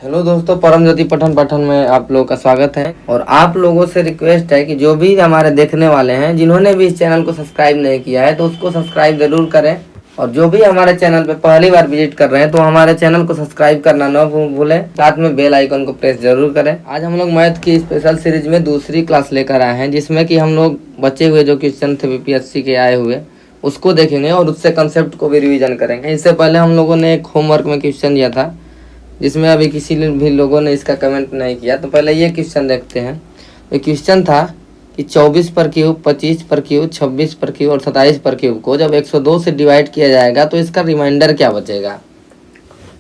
Hello दोस्तों, परम ज्योति पठन पाठन में आप लोगों का स्वागत है। और आप लोगों से रिक्वेस्ट है कि जो भी हमारे देखने वाले हैं, जिन्होंने भी इस चैनल को सब्सक्राइब नहीं किया है तो उसको सब्सक्राइब जरूर करें। और जो भी हमारे चैनल पे पहली बार विजिट कर रहे हैं तो हमारे चैनल को सब्सक्राइब करना न भूलें, साथ में बेल आइकन को प्रेस जरूर करें। आज हम लोग मैथ की स्पेशल सीरीज में दूसरी क्लास लेकर आए हैं, जिसमें कि हम लोग बचे हुए जो क्वेश्चन थे बीपीएससी के आए हुए उसको देखेंगे और उससे कंसेप्ट को भी रिवीजन करेंगे। इससे पहले हम लोगों ने एक होमवर्क में क्वेश्चन दिया था, जिसमें अभी किसी भी लोगों ने इसका कमेंट नहीं किया। तो पहले ये क्वेश्चन देखते हैं। ये क्वेश्चन था कि 24 पर क्यूब, 25 पर क्यूब, 26 पर क्यूब और 27 पर क्यूब को जब 102 से डिवाइड किया जाएगा तो इसका रिमाइंडर क्या बचेगा।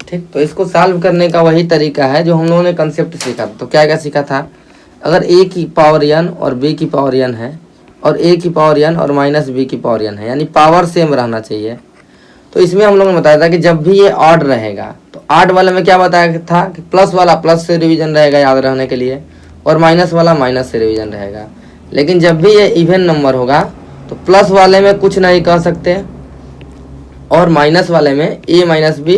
ठीक, तो इसको सॉल्व करने का वही तरीका है जो हम लोगों ने कंसेप्ट सीखा। तो क्या क्या सीखा था, अगर a की पावर n और b की पावर n है और a की पावर n और माइनस b की पावर n है, यानी पावर सेम रहना चाहिए। तो इसमें हम लोगों ने बताया था कि जब भी ये ऑड रहेगा तो ऑड वाले में क्या बताया था कि प्लस वाला प्लस से डिवीजन रहेगा याद रहने के लिए, और माइनस वाला माइनस से डिवीजन रहेगा। लेकिन जब भी ये इवन नंबर होगा तो प्लस वाले में कुछ नहीं कह सकते और माइनस वाले में ए माइनस बी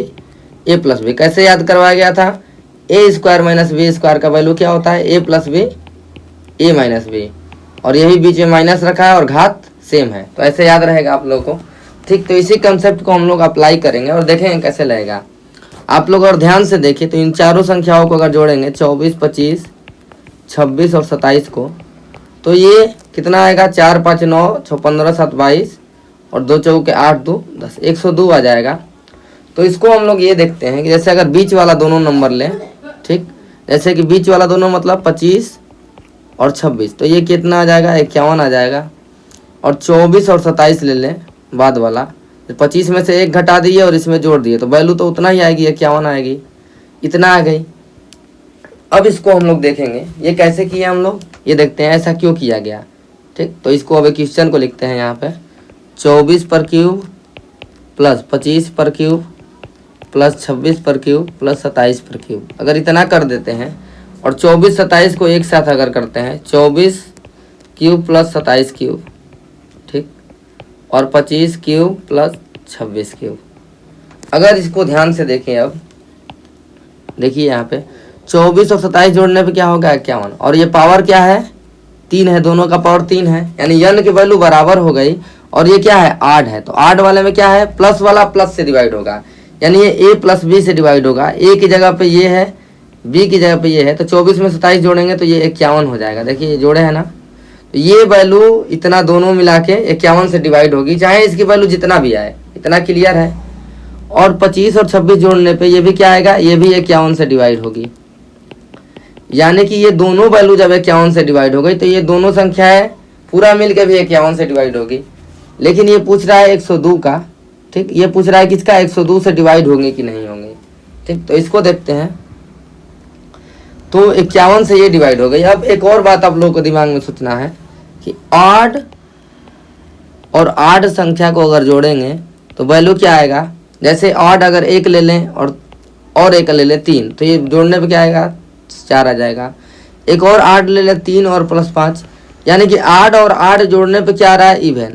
ए प्लस बी। कैसे याद करवाया गया था, ए स्क्वायर माइनस बी स्क्वायर का वैल्यू क्या होता है, ए प्लस बी ए माइनस बी, और यही बीच में माइनस रखा है और घात सेम है। तो ऐसे याद रहेगा आप लोगों को। ठीक, तो इसी कंसेप्ट को हम लोग अप्लाई करेंगे और देखेंगे कैसे लगेगा। आप लोग अगर ध्यान से देखिए तो इन चारों संख्याओं को अगर जोड़ेंगे 24, 25, 26 और 27 को, तो ये कितना आएगा, 4, 5, 9, 6, 15, 7, 22 और 2 चौके 8, 2, 10, 102 आ जाएगा। तो इसको हम लोग ये देखते हैं कि जैसे अगर बीच वाला दोनों नंबर लें, ठीक, जैसे कि बीच वाला दोनों मतलब 25 और 26, तो ये कितना आ जाएगा, 51 आ जाएगा। और 24 और 27 ले लें बाद वाला, 25 में से 1 घटा दिए और इसमें जोड़ दिए तो वैल्यू तो उतना ही आएगी, 51 आएगी, इतना आ गई। अब इसको हम लोग देखेंगे ये कैसे किया हम लोग, ये देखते हैं ऐसा क्यों किया गया। ठीक, तो इसको अब क्वेश्चन को लिखते हैं यहाँ पे, 24 पर क्यूब प्लस 25 पर क्यूब प्लस 26 पर क्यूब प्लस 27 पर क्यूब। अगर इतना कर देते हैं और 24, 27 को एक साथ अगर करते हैं, 24 क्यूब प्लस 27 क्यूब, ठीक, और 25 क्यूब प्लस 26 क्यूब। अगर इसको ध्यान से देखें, अब देखिए यहाँ पे 24 और 27 जोड़ने पे क्या होगा, 51, और ये पावर क्या है, 3 है, दोनों का पावर 3 है, यानी n की वैल्यू बराबर हो गई। और ये क्या है, आड है, तो आड वाले में क्या है, प्लस वाला प्लस से डिवाइड होगा, यानी ये a प्लस बी से डिवाइड होगा। a की जगह पे ये है, b की जगह पे ये है, तो 24 में 27 जोड़ेंगे तो ये 51 हो जाएगा। देखिए ये जोड़े है ना, तो ये वैल्यू इतना दोनों मिला के 51 से डिवाइड होगी, चाहे इसकी वैल्यू जितना भी आए। इतना क्लियर है। और 25 और 26 जोड़ने पे ये भी क्या आएगा, ये भी 51 से डिवाइड होगी, यानी कि ये दोनों वैल्यू जब 51 से डिवाइड हो गई तो ये दोनों संख्याएं पूरा मिलकर भी 51 से डिवाइड होगी। लेकिन ये पूछ रहा है 102 का, ठीक, ये पूछ रहा है किसका, 102 से डिवाइड होंगे कि नहीं होंगे। ठीक, तो इसको देखते हैं। तो 51 से ये डिवाइड हो गई। अब एक और बात आप लोगों को दिमाग में सोचना है कि ऑड और ऑड संख्या को अगर जोड़ेंगे तो वैल्यू क्या आएगा। जैसे ऑड अगर 1 ले लें और 1 ले लें 3, तो ये जोड़ने पे क्या आएगा, 4 आ जाएगा। एक और ऑड ले लें 3 और प्लस 5, यानी कि ऑड और ऑड जोड़ने पे क्या आ रहा है, इवन।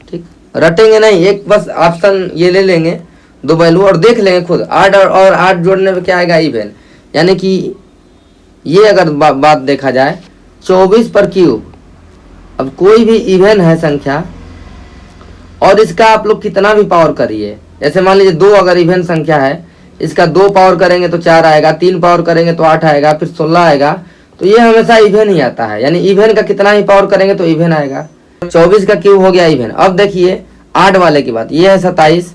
ठीक, रटेंगे नहीं, एक बस ऑप्शन ये ले लेंगे दो वैल्यू और देख लेंगे खुद, ऑड और ऑड जोड़ने पे क्या आएगा, इवन। यानी कि ये अगर बात देखा जाए 24 पर क्यूब, अब कोई भी इवन है संख्या और इसका आप लोग कितना भी पावर करिए, जैसे मान लीजिए 2 अगर इवन संख्या है, इसका 2 पावर करेंगे तो 4 आएगा, 3 पावर करेंगे तो 8 आएगा, फिर 16 आएगा, तो ये हमेशा इवन ही आता है। यानी इवन का कितना ही पावर करेंगे तो इवन आएगा। 24 का क्यूब हो गया इवन। अब देखिए ऑड वाले की बात, ये है 27,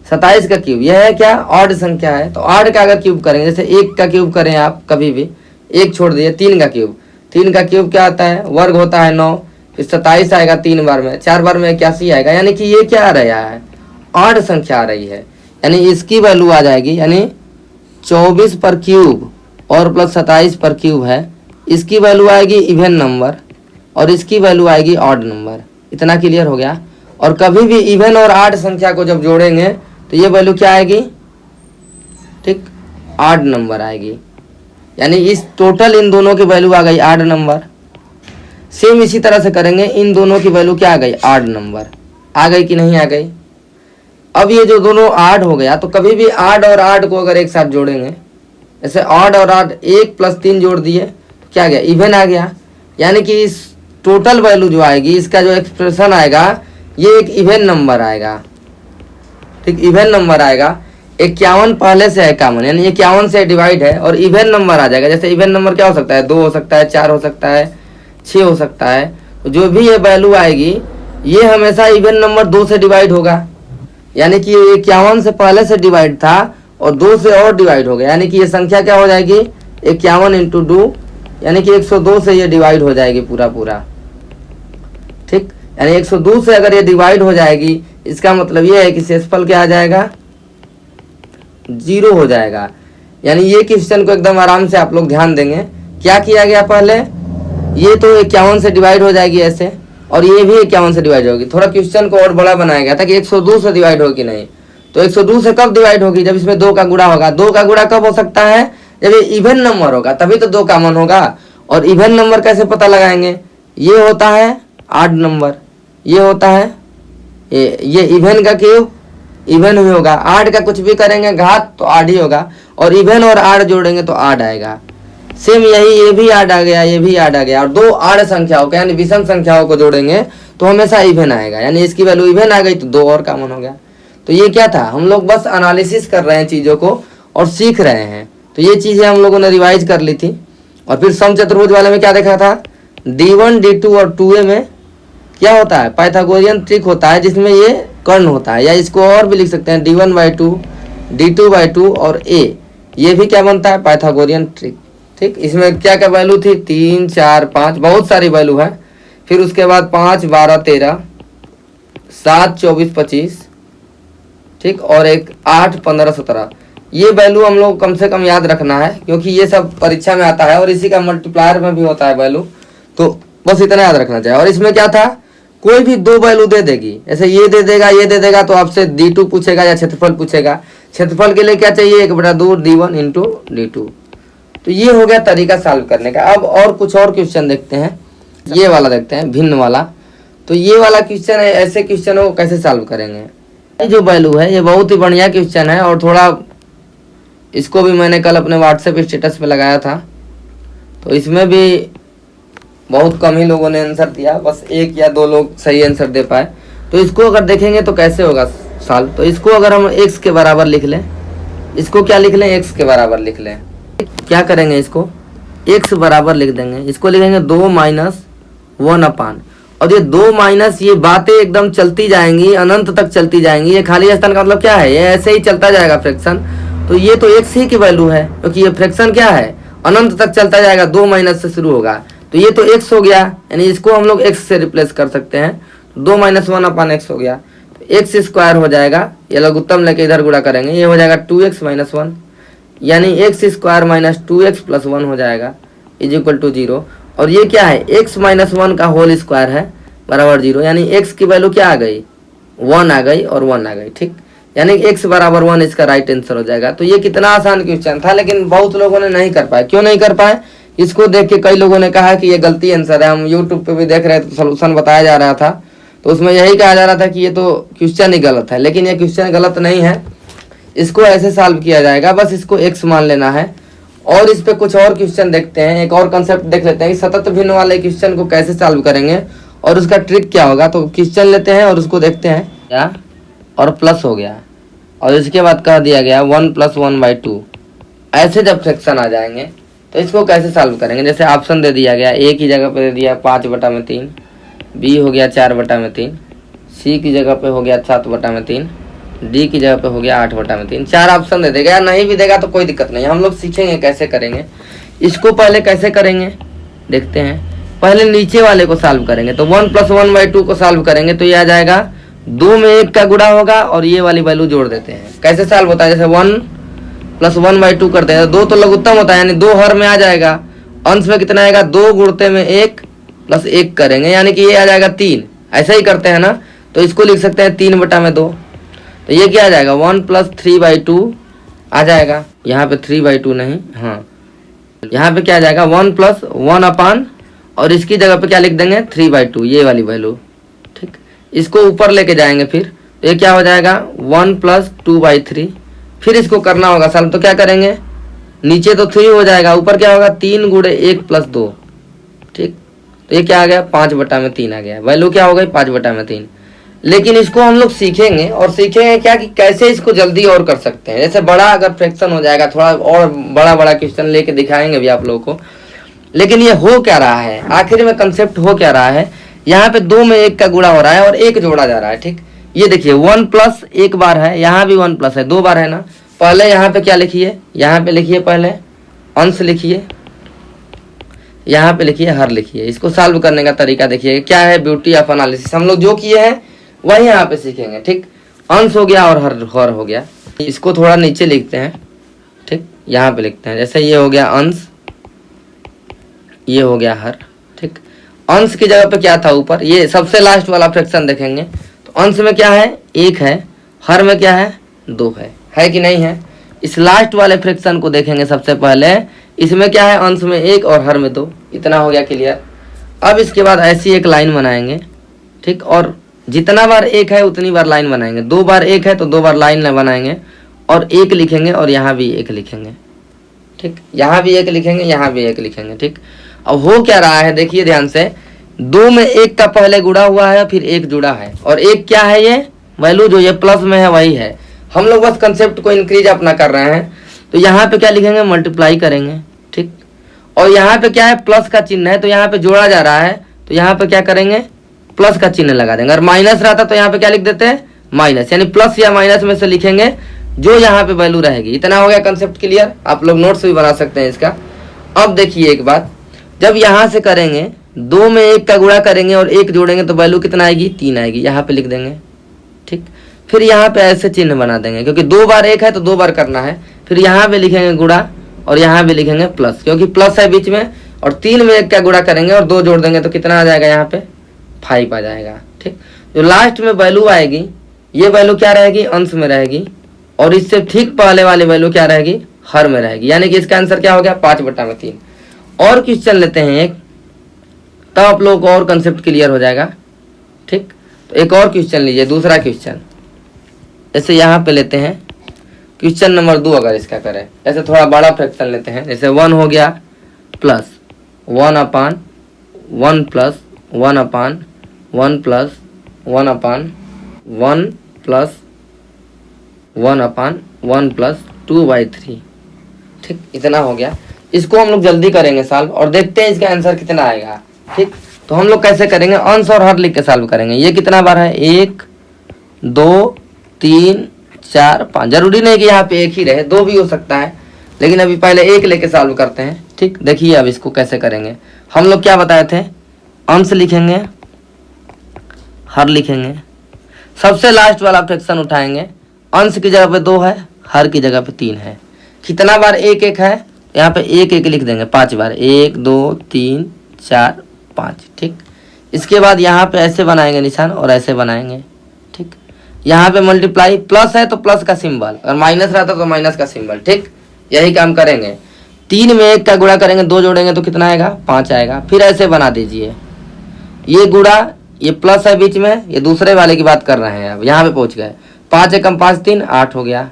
27 का क्यूब, यह है क्या, ऑड संख्या है, तो ऑड का अगर क्यूब करेंगे, जैसे 1 का क्यूब करें आप कभी भी, 1 छोड़ दिए, 3 का क्यूब, 3 का क्यूब क्या आता है, वर्ग होता है 9, फिर 27 आएगा 3 बार में, 4 बार में 81 आएगा, यानी कि ये क्या आ रहा है, ऑड संख्या आ रही है, यानी इसकी वैल्यू आ जाएगी, यानी 24 पर क्यूब और प्लस 27 पर क्यूब है, इसकी वैल्यू आएगी इवन नंबर और इसकी वैल्यू आएगी ऑड नंबर। इतना क्लियर हो गया। और कभी भी इवन और ऑड संख्या को जब जोड़ेंगे तो ये वैल्यू क्या आएगी, ठीक, ऑड नंबर आएगी, यानी इस टोटल इन दोनों की वैल्यू आ गई ऑड नंबर। सेम इसी तरह से करेंगे, इन दोनों की वैल्यू क्या आ गई, ऑड नंबर। आ गई कि नहीं आ गई। अब ये जो दोनों ऑड हो गया, तो कभी भी ऑड और ऑड को अगर एक साथ जोड़ेंगे, जैसे ऑड और ऑड 1 + 3 जोड़ दिए तो क्या गया, इवन आ गया। यानी कि इस टोटल वैल्यू जो आएगी, इसका जो एक्सप्रेशन आएगा ये एक इवन नंबर आएगा। ठीक, इवन नंबर आएगा। 51 पहले से है कॉमन, यानी 51 से डिवाइड है और इवन नंबर आ जाएगा। जैसे इवन नंबर क्या हो सकता है, 2 हो सकता है, 4 हो सकता है, 6 हो सकता है। तो जो भी ये वैल्यू आएगी ये हमेशा इवन नंबर 2 से डिवाइड होगा। यानी कि 51 से पहले से डिवाइड था और 2 से और डिवाइड हो गया, यानी कि ये संख्या क्या हो जाएगी, 51 × 2, यानी कि 102 से ये डिवाइड हो जाएगी पूरा पूरा। ठीक, यानी 102 से अगर ये डिवाइड हो जाएगी, इसका मतलब ये है कि शेषफल क्या आ जाएगा, 0 हो जाएगा। यानी ये क्वेश्चन को एकदम आराम से आप लोग ध्यान देंगे। क्या किया गया, पहले ये तो 51 से डिवाइड हो जाएगी ऐसे, और ये भी 51 से डिवाइड होगी। थोड़ा क्वेश्चन को और बड़ा बनाया गया था कि 102 से डिवाइड होगी नहीं, तो 102 से कब डिवाइड होगी, जब इसमें 2 का गुणा होगा। 2 का गुणा कब हो सकता है, जब ये इवन नंबर होगा, तभी तो 2 कॉमन होगा। और इवन नंबर कैसे पता लगाएंगे, ये होता है ऑड नंबर, ये होता है ये इवन का क्यूब, इवन ही होगा। ऑड का कुछ भी करेंगे घात तो ऑड ही होगा, और इवन और ऑड जोड़ेंगे तो ऑड आएगा। सेम यही, ये भी ऑड आ गया, ये भी ऑड आ गया, और 2 ऑड संख्याओं को यानी विषम संख्याओं को जोड़ेंगे तो हमेशा इवन आएगा। यानी इसकी वैल्यू इवन आ गई तो 2 और कॉमन हो गया। तो ये क्या था, हम लोग बस एनालिसिस कर रहे हैं चीज़ों को और सीख रहे हैं। तो ये चीज़ें हम लोगों ने रिवाइज कर ली थी। और फिर समचतुर्भुज वाले में क्या देखा था, D1 D2 और 2A में क्या होता है, पाइथागोरियन ट्रिक होता है, जिसमें ये कर्ण होता है। या इसको और भी लिख सकते हैं D1/2 D2/2 और A, ये भी क्या बनता है, पाइथागोरियन ट्रिक। ठीक, इसमें क्या क्या वैल्यू थी, 3 4 5, बहुत सारी वैल्यू है। फिर उसके बाद 5 12 13, 7 24 25, ठीक, और एक 8 15 17। ये वैल्यू हम लोग कम से कम याद रखना है, क्योंकि ये सब परीक्षा में आता है और इसी का मल्टीप्लायर में भी होता है वैल्यू, तो बस इतना याद रखना चाहिए। और इसमें क्या था, कोई भी 2 वैल्यू दे देगी, ऐसे ये दे देगा, ये दे देगा, तो आपसे D2 पूछेगा या क्षेत्रफल पूछेगा। क्षेत्रफल के लिए क्या चाहिए, 1/2 D1 × D2। तो ये हो गया तरीका सॉल्व करने का। अब और कुछ और क्वेश्चन देखते हैं, ये वाला देखते हैं, भिन्न वाला। तो ये वाला क्वेश्चन है, ऐसे क्वेश्चनों को कैसे सॉल्व करेंगे। ये जो वैल्यू है ये बहुत ही बढ़िया क्वेश्चन है, और थोड़ा इसको भी मैंने कल अपने व्हाट्सएप स्टेटस पे लगाया था, तो इसमें भी बहुत कम ही लोगों ने आंसर दिया, बस 1 या 2 लोग सही आंसर दे पाए। तो इसको अगर देखेंगे तो कैसे होगा सॉल्व। तो इसको अगर हम x के बराबर लिख लें, इसको क्या लिख लें, x के बराबर लिख लें। क्या करेंगे, इसको x बराबर लिख देंगे, इसको लिखेंगे 2 - 1/, और ये 2 माइनस, ये बातें एकदम चलती जाएंगी, अनंत तक चलती जाएंगी। ये खाली स्थान का मतलब क्या है, ये ऐसे ही चलता जाएगा फ्रैक्शन। तो ये तो x ही की वैल्यू है, क्योंकि ये फ्रैक्शन क्या है, अनंत तक चलता जाएगा, 2 माइनस से शुरू होगा। तो ये तो x हो गया, यानी इसको हम लोग x से रिप्लेस कर सकते हैं। 2 - 1/x हो गया, तो x² हो जाएगा। ये लघुत्तम लेके इधर गुणा करेंगे, ये हो जाएगा 2x - 1, यानी x² - 2x + 1 हो जाएगा = 0। और ये क्या है, x - 1 का होल स्क्वायर है बराबर 0, यानी x की वैल्यू क्या आ गई, 1 आ गई और 1 आ गई। ठीक, यानी x बराबर 1 इसका राइट आंसर हो जाएगा। तो ये कितना आसान क्वेश्चन था, लेकिन बहुत लोगों ने नहीं कर पाए। क्यों नहीं कर पाए, इसको देख के कई लोगों ने कहा कि ये गलती आंसर है। हम यूट्यूब पे भी देख रहे थे, तो सोल्यूशन बताया जा रहा था, तो उसमें यही कहा जा रहा था कि ये तो क्वेश्चन ही गलत है। लेकिन ये क्वेश्चन गलत नहीं है, इसको ऐसे सॉल्व किया जाएगा, बस इसको x मान लेना है। और इस पे कुछ और क्वेश्चन देखते हैं, एक और कंसेप्ट देख लेते हैं कि सतत भिन्न वाले क्वेश्चन को कैसे सॉल्व करेंगे और उसका ट्रिक क्या होगा। तो क्वेश्चन लेते हैं और उसको देखते हैं क्या, और प्लस हो गया, और इसके बाद कह दिया गया 1 + 1/2। ऐसे जब फ्रैक्शन आ जाएंगे तो इसको कैसे सॉल्व करेंगे। जैसे ऑप्शन दे दिया गया, a की जगह पे दे दिया 5/3, b हो गया 4/3, c की जगह पे हो गया 7/3, डी की जगह पे हो गया 8/3। 4 ऑप्शन दे देगा, या नहीं भी देगा तो कोई दिक्कत नहीं, हम लोग सीखेंगे कैसे करेंगे। इसको पहले कैसे करेंगे देखते हैं। पहले नीचे वाले को सॉल्व करेंगे, तो 1 + 1/2 को सॉल्व करेंगे तो ये आ जाएगा 2 में 1 का गुणा होगा और ये वाली वैल्यू जोड़ देते हैं। कैसे सॉल्व होता है, जैसे 1 + 1/2 करते हैं, 2 तो लघुत्तम होता है, यानी 2 हर में आ जाएगा। अंश में कितना आएगा, 2 गुणते में 1 + 1 करेंगे, यानी कि ये आ जाएगा 3। ऐसा ही करते हैं ना, तो इसको लिख सकते हैं 3/2। तो ये क्या आ जाएगा, 1 + 3/2 आ जाएगा। यहाँ पे 3/2 नहीं, हाँ यहाँ पे क्या आ जाएगा 1 + 1/, और इसकी जगह पे क्या लिख देंगे 3/2, ये वाली वैल्यू। ठीक, इसको ऊपर लेके जाएंगे, फिर तो ये क्या हो जाएगा 1 + 2/3। फिर इसको करना होगा सॉल्व, तो क्या करेंगे नीचे तो 3 हो जाएगा, ऊपर क्या होगा 3 गुणे 1 प्लस 2, ठीक। तो ये क्या आ गया 5/3 आ गया, वैल्यू क्या हो गई 5/3। लेकिन इसको हम लोग सीखेंगे और सीखेंगे क्या कि कैसे इसको जल्दी और कर सकते हैं। जैसे बड़ा अगर फ्रैक्शन हो जाएगा, थोड़ा और बड़ा बड़ा क्वेश्चन लेके दिखाएंगे भी आप लोगों को। लेकिन ये हो क्या रहा है, आखिर में कंसेप्ट हो क्या रहा है, यहाँ पे 2 में 1 का गुणा हो रहा है और 1 जोड़ा जा रहा है, ठीक। ये देखिए 1 प्लस 1 बार है, यहाँ भी 1 प्लस है 2 बार है ना। पहले यहाँ पे क्या लिखिए, यहाँ पे लिखिए पहले अंश लिखिए, यहाँ पे लिखिए हर लिखिए। इसको सॉल्व करने का तरीका देखिए क्या है, ब्यूटी ऑफ एनालिसिस। हम लोग जो किए हैं वही यहाँ पे सीखेंगे, ठीक। अंश हो गया और हर हो गया। इसको थोड़ा नीचे लिखते हैं, ठीक, यहाँ पे लिखते हैं। जैसे ये हो गया अंश, ये हो गया हर, ठीक। अंश की जगह पे क्या था ऊपर, ये सबसे लास्ट वाला फ्रैक्शन देखेंगे तो अंश में क्या है 1 है, हर में क्या है 2 है कि नहीं है। इस लास्ट वाले फ्रैक्शन को देखेंगे सबसे पहले, इसमें क्या है अंश में 1 और हर में 2। इतना हो गया क्लियर। अब इसके बाद ऐसी एक लाइन बनाएंगे, ठीक, और जितना बार 1 है उतनी बार लाइन बनाएंगे। 2 बार 1 है तो 2 बार लाइन बनाएंगे और 1 लिखेंगे और यहाँ भी 1 लिखेंगे, ठीक। यहाँ भी 1 लिखेंगे, यहाँ भी 1 लिखेंगे, ठीक। अब हो क्या रहा है देखिए ध्यान से, 2 में 1 का पहले गुणा हुआ है फिर 1 जुड़ा है और 1 क्या है, ये वैल्यू जो ये प्लस में है वही है। हम लोग बस कंसेप्ट को इंक्रीज अपना कर रहे हैं। तो यहाँ पे क्या लिखेंगे मल्टीप्लाई करेंगे, ठीक। और यहाँ पे क्या है प्लस का चिन्ह है तो यहाँ पे जोड़ा जा रहा है तो यहाँ पे क्या करेंगे प्लस का चिन्ह लगा देंगे। अगर माइनस रहता तो यहाँ पे क्या लिख देते हैं माइनस, यानी प्लस या माइनस में से लिखेंगे जो यहाँ पे वैल्यू रहेगी। इतना हो गया कंसेप्ट क्लियर। आप लोग नोट्स भी बना सकते हैं इसका। अब देखिए एक बात, जब यहाँ से करेंगे 2 में 1 का गुणा करेंगे और 1 जोड़ेंगे तो वैल्यू कितना आएगी 3 आएगी, यहाँ पे लिख देंगे, ठीक। फिर यहाँ पे ऐसे चिन्ह बना देंगे क्योंकि 2 बार 1 है तो 2 बार करना है। फिर यहाँ पे लिखेंगे गुणा और यहाँ भी लिखेंगे प्लस क्योंकि प्लस है बीच में, और 3 में 1 का गुणा करेंगे और 2 जोड़ देंगे तो कितना आ जाएगा यहाँ पे 5 आ जाएगा, ठीक। जो लास्ट में वैल्यू आएगी ये वैल्यू क्या रहेगी अंश में रहेगी और इससे ठीक पहले वाली वैल्यू क्या रहेगी हर में रहेगी, यानी कि इसका आंसर क्या हो गया 5/3। और क्वेश्चन लेते हैं एक, तब आप लोगों को और कंसेप्ट क्लियर हो जाएगा, ठीक। तो एक और क्वेश्चन लीजिए, दूसरा क्वेश्चन। जैसे यहाँ पे लेते हैं क्वेश्चन नंबर 2। अगर इसका करें ऐसे थोड़ा बड़ा फ्रैक्शन लेते हैं, जैसे 1 हो गया plus 1/1 plus 1/1 plus 1/1 plus 1/1 plus 2/3, ठीक। इतना हो गया। इसको हम लोग जल्दी करेंगे सॉल्व और देखते हैं इसका आंसर कितना आएगा, ठीक। तो हम लोग कैसे करेंगे, अंश और हर लिख के सॉल्व करेंगे। ये कितना बार है 1 2 3 4 5, जरूरी नहीं कि यहाँ पे 1 ही रहे, 2 भी हो सकता है, लेकिन अभी पहले 1 लेके सॉल्व करते हैं, ठीक। देखिए अब इसको कैसे करेंगे। हम लोग क्या बताए थे, अंश लिखेंगे हर लिखेंगे, सबसे लास्ट वाला फ्रैक्शन उठाएंगे। अंश की जगह पे 2 है, हर की जगह पे 3 है। कितना बार 1 1 है, यहाँ पे 1 1 लिख देंगे 5 बार, 1 2 3 4 5, ठीक। इसके बाद यहाँ पे ऐसे बनाएंगे निशान और ऐसे बनाएंगे, ठीक। यहाँ पे मल्टीप्लाई, प्लस है तो प्लस का सिंबल, अगर माइनस रहता तो माइनस का सिंबल, ठीक। यही काम करेंगे। 3 में 1 का गुणा करेंगे, 2 जोड़ेंगे तो कितना आएगा 5 आएगा। फिर ऐसे बना दीजिए, ये गुणा, ये प्लस है बीच में, ये दूसरे वाले की बात कर रहे हैं। अब यहाँ पे पहुंच गए, 5 एकम 5 3 8 हो गया।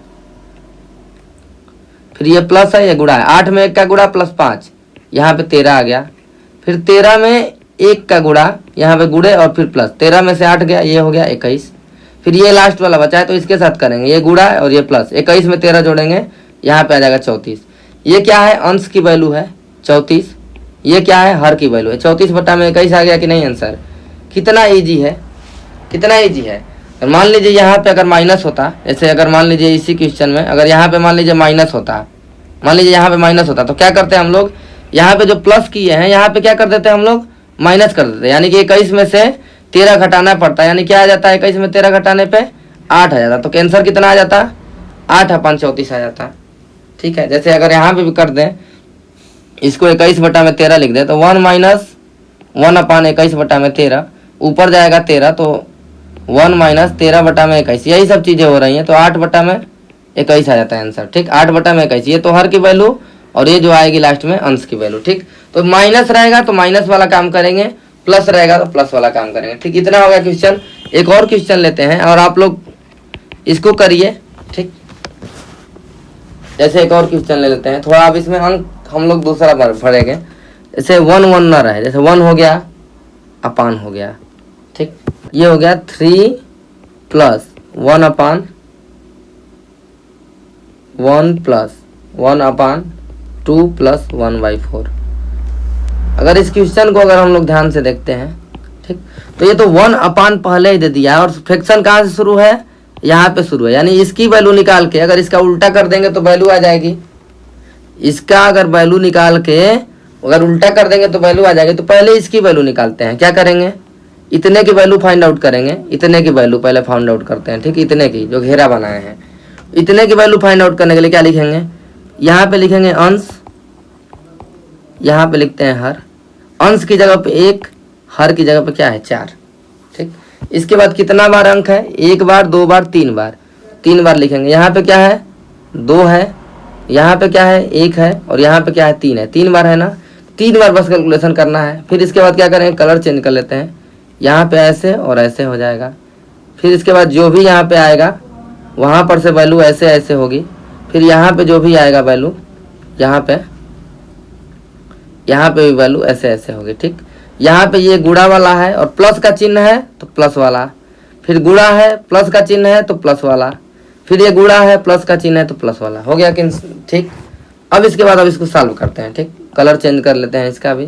फिर ये प्लस है, ये गुणा है, 8 में 1 का गुणा प्लस 5, यहाँ पे 13 आ गया। फिर 13 में 1 का गुणा, यहाँ पे गुणे और फिर प्लस, 13 में से 8 गया, ये हो गया 21। फिर ये लास्ट वाला बचा है तो इसके साथ करेंगे, ये गुणा और ये प्लस, 21 में 13 जोड़ेंगे, यहाँ पे आ जाएगा 34। ये क्या है अंश की वैल्यू है 34, ये क्या है हर की वैल्यू है। 34/21 आ गया कि नहीं आंसर। कितना ईजी है, कितना ईजी है। मान लीजिए यहाँ पे अगर माइनस होता, जैसे अगर मान लीजिए इसी क्वेश्चन में अगर यहाँ पे मान लीजिए माइनस होता, मान लीजिए यहाँ पे माइनस होता तो क्या करते हैं हम लोग, यहाँ पे जो प्लस किए हैं यहाँ पे क्या कर देते हैं हम लोग माइनस कर देते हैं, यानी कि 21 में से 13 घटाना पड़ता है, यानी क्या आ जाता है 21 में 13 घटाने पे 8 आ जाता। तो आंसर कितना आ जाता 8 5 34 आ जाता, ठीक है। जैसे अगर यहाँ पे भी कर दें, इसको 21/13 लिख दे तो 1 माइनस 1/21/13, ऊपर जाएगा 13 तो 1 माइनस 13/21, यही सब चीज़ें हो रही हैं। तो 8/21 आ जाता है आंसर, ठीक। 8/21 ये तो हर की वैल्यू और ये जो आएगी लास्ट में अंश की वैल्यू, ठीक। तो माइनस रहेगा तो माइनस वाला काम करेंगे, प्लस रहेगा तो प्लस वाला काम करेंगे, ठीक। इतना हो गया क्वेश्चन। एक और क्वेश्चन लेते हैं और आप लोग इसको करिए, ठीक। जैसे एक और क्वेश्चन ले लेते हैं थोड़ा, अब इसमें अंक हम लोग दूसरा भरेंगे। जैसे 1 1 न रहे, जैसे 1 हो गया अपान हो गया, ठीक। ये हो गया 3 प्लस 1 अपान 1 प्लस 1 अपान 2 प्लस 1/4। अगर इस क्वेश्चन को अगर हम लोग ध्यान से देखते हैं, ठीक, तो ये तो 1 अपान पहले ही दे दिया है और फ्रैक्शन कहाँ से शुरू है, यहाँ पे शुरू है, यानी इसकी वैल्यू निकाल के अगर इसका उल्टा कर देंगे तो वैल्यू आ जाएगी। इसका अगर वैल्यू निकाल के अगर उल्टा कर देंगे तो वैल्यू आ जाएगी। तो पहले इसकी वैल्यू निकालते हैं, क्या करेंगे, इतने की वैल्यू फाइंड आउट करेंगे, इतने की वैल्यू पहले फाइंड आउट करते हैं, ठीक, इतने की जो घेरा बनाए हैं, इतने की वैल्यू फाइंड आउट करने के लिए क्या लिखेंगे, यहाँ पे लिखेंगे अंश, यहाँ पे लिखते हैं हर, अंश की जगह पे 1, हर की जगह पे क्या है 4, ठीक। इसके बाद कितना बार अंक है, 1 बार 2 बार 3 बार, 3 बार लिखेंगे। यहाँ पे क्या है 2 है, यहाँ पे क्या है 1 है और यहाँ पे क्या है 3 है, 3 बार है ना, 3 बार बस कैलकुलेशन करना है। फिर इसके बाद क्या करेंगे, कलर चेंज कर लेते हैं, यहाँ पे ऐसे और ऐसे हो जाएगा। फिर इसके बाद जो भी यहाँ पे आएगा वहाँ पर से वैल्यू ऐसे ऐसे होगी। फिर यहाँ पे जो भी आएगा वैल्यू यहाँ पे भी वैल्यू ऐसे ऐसे होगी, ठीक। यहाँ पे ये गुणा वाला है और प्लस का चिन्ह है तो प्लस वाला, फिर गुणा है प्लस का चिन्ह है तो प्लस वाला, फिर ये गुणा है प्लस का चिन्ह है तो प्लस वाला, हो गया कि ठीक। अब इसके बाद अब इसको सॉल्व करते हैं, ठीक, कलर चेंज कर लेते हैं इसका भी,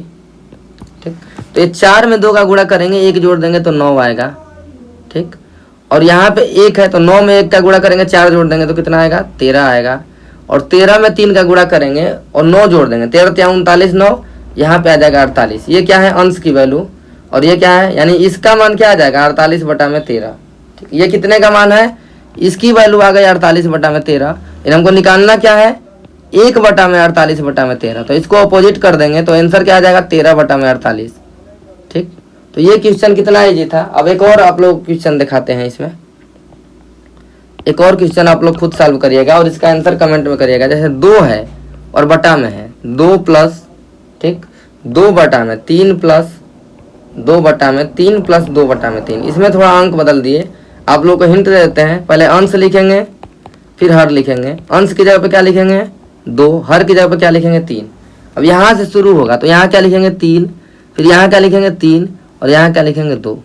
ठीक। तो ये 4 में 2 का गुणा करेंगे, 1 जोड़ देंगे तो 9 आएगा, ठीक। और यहाँ पे 1 है तो 9 में 1 का गुणा करेंगे, 4 जोड़ देंगे तो कितना आएगा 13 आएगा। और 13 में 3 का गुणा करेंगे और 9 जोड़ देंगे, 13 3 39, 9 यहाँ पे आ जाएगा 48। ये क्या है अंश की वैल्यू और ये क्या है, यानी इसका मान क्या आ जाएगा 48/13, ठीक। ये कितने का मान है, इसकी वैल्यू आ गई 48/13। हमको निकालना क्या है 1/48/13, तो इसको अपोजिट कर देंगे तो आंसर क्या आ जाएगा 13/48, ठीक। तो ये क्वेश्चन कितना इजी था। अब एक और आप लोग क्वेश्चन दिखाते हैं, इसमें एक और क्वेश्चन आप लोग खुद सॉल्व करिएगा और इसका आंसर कमेंट में करिएगा। जैसे 2 है और बटा में है 2 प्लस, ठीक, 2 बटा में 3 प्लस 2 बटा में 3 प्लस 2 बटा में 3। इसमें थोड़ा अंक बदल दिए, आप लोग को हिंट दे देते हैं। पहले अंश लिखेंगे फिर हर लिखेंगे, अंश की जगह पे क्या लिखेंगे 2, हर की जगह पे क्या लिखेंगे 3। अब यहाँ से शुरू होगा तो यहाँ क्या लिखेंगे 3, फिर यहाँ क्या लिखेंगे 3 और यहाँ क्या लिखेंगे 2।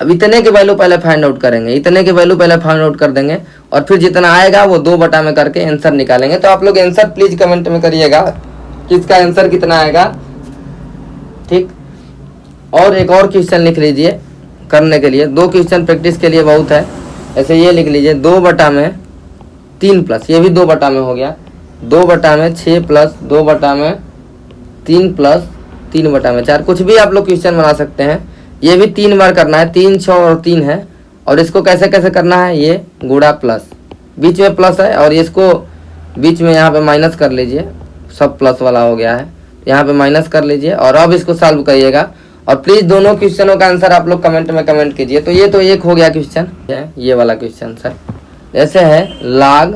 अब इतने की वैल्यू पहले फाइंड आउट करेंगे, इतने की वैल्यू पहले फाइंड आउट कर देंगे और फिर जितना आएगा वो 2 बटा में करके आंसर निकालेंगे। तो आप लोग आंसर प्लीज कमेंट में करिएगा कि इसका आंसर कितना आएगा, ठीक। और एक और क्वेश्चन लिख लीजिए करने के लिए, 2 क्वेश्चन प्रैक्टिस के लिए बहुत है। ऐसे ये लिख लीजिए 2 बटा में 3 प्लस, ये भी 2 बटा में हो गया, 2 बटा में 6 प्लस 2 बटा में 3 प्लस 3 बटा में 4। कुछ भी आप लोग क्वेश्चन बना सकते हैं। ये भी 3 बार करना है, 3 6 और 3 है। और इसको कैसे कैसे करना है, ये गुणा प्लस, बीच में प्लस है और इसको बीच में यहाँ पे माइनस कर लीजिए, सब प्लस वाला हो गया है, यहाँ पे माइनस कर लीजिए और अब इसको सॉल्व करिएगा। और प्लीज दोनों क्वेश्चनों का आंसर आप लोग कमेंट में कमेंट कीजिए। तो ये तो एक हो गया क्वेश्चन, ये वाला क्वेश्चन सर। जैसे है लाग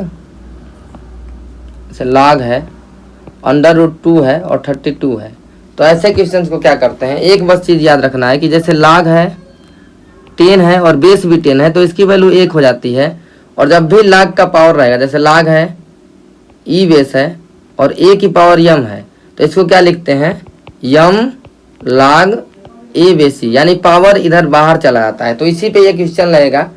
है √2 है और 32 है। तो ऐसे क्वेश्चंस को क्या करते हैं, एक बस चीज़ याद रखना है कि जैसे लाग है 10 है और बेस भी 10 है तो इसकी वैल्यू 1 हो जाती है। और जब भी लाग का पावर रहेगा, जैसे लाग है ई बेस है और ए की पावर यम है, तो इसको क्या लिखते हैं यम लाग ए बेसी, यानी पावर इधर बाहर चला जाता है। तो इसी पे ये क्वेश्चन लगेगा।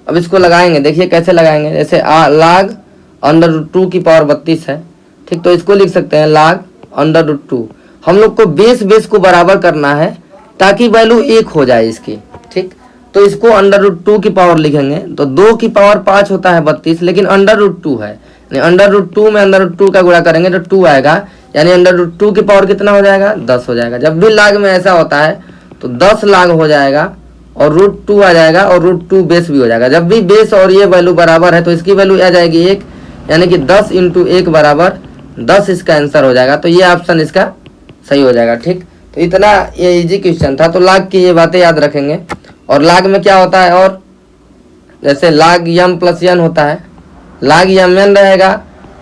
अब इसको लगाएंगे, देखिए कैसे लगाएंगे। जैसे लाग √2 की पावर 32 है, ठीक, तो इसको लिख सकते हैं लाग √2। हम लोग को बेस को बराबर करना है ताकि वैल्यू 1 हो जाए इसकी, ठीक। तो इसको √2 की पावर लिखेंगे तो 2 की पावर 5 होता है 32, लेकिन √2 है, √2 में √2 का गुणा करेंगे तो 2 आएगा, यानी √2 की पावर कितना हो जाएगा 10 हो जाएगा। जब भी लाग में ऐसा होता है तो 10 लाग हो जाएगा और √2 आ जाएगा और √2 बेस भी हो जाएगा। जब भी बेस और ये वैल्यू बराबर है तो इसकी वैल्यू आ जाएगी 1, यानी कि 10 × 1 बराबर 10 इसका आंसर हो जाएगा। तो ये ऑप्शन इसका सही हो जाएगा, ठीक। तो इतना ये इजी क्वेश्चन था। तो लाग की ये बातें याद रखेंगे। और लाग में क्या होता है, और जैसे लाग यम प्लस यन होता है, लाग यम यन रहेगा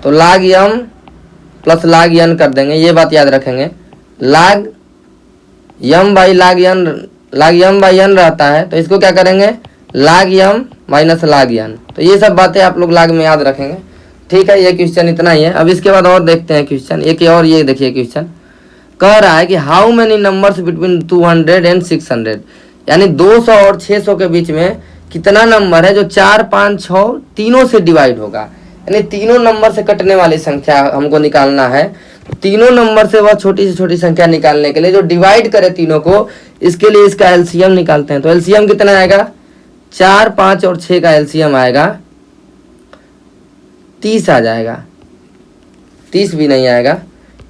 तो लाग यम प्लस लाग यन कर देंगे, ये बात याद रखेंगे। लाग यम बाई लाग यन रहता है तो इसको क्या करेंगे लाग यम माइनस लाग यन। तो ये सब बातें आप लोग लाग में याद रखेंगे। ठीक है, ये क्वेश्चन इतना ही है। अब इसके बाद और देखते हैं क्वेश्चन एक और, ये देखिए क्वेश्चन कह रहा है कि how many numbers between 200 and 600, यानी 200 और 600 के बीच में कितना नंबर है जो 4, 5, 6 तीनों से डिवाइड होगा, यानी तीनों नंबर से कटने वाली संख्या हमको निकालना है। तीनों नंबर से वह छोटी से छोटी संख्या निकालने के लिए जो डिवाइड करे तीनों को, इसके लिए इसका एलसीएम निकालते हैं। तो एलसीएम कितना आएगा, 4, 5 और 6 का एलसीएम आएगा 30 आ जाएगा, 30 भी नहीं आएगा।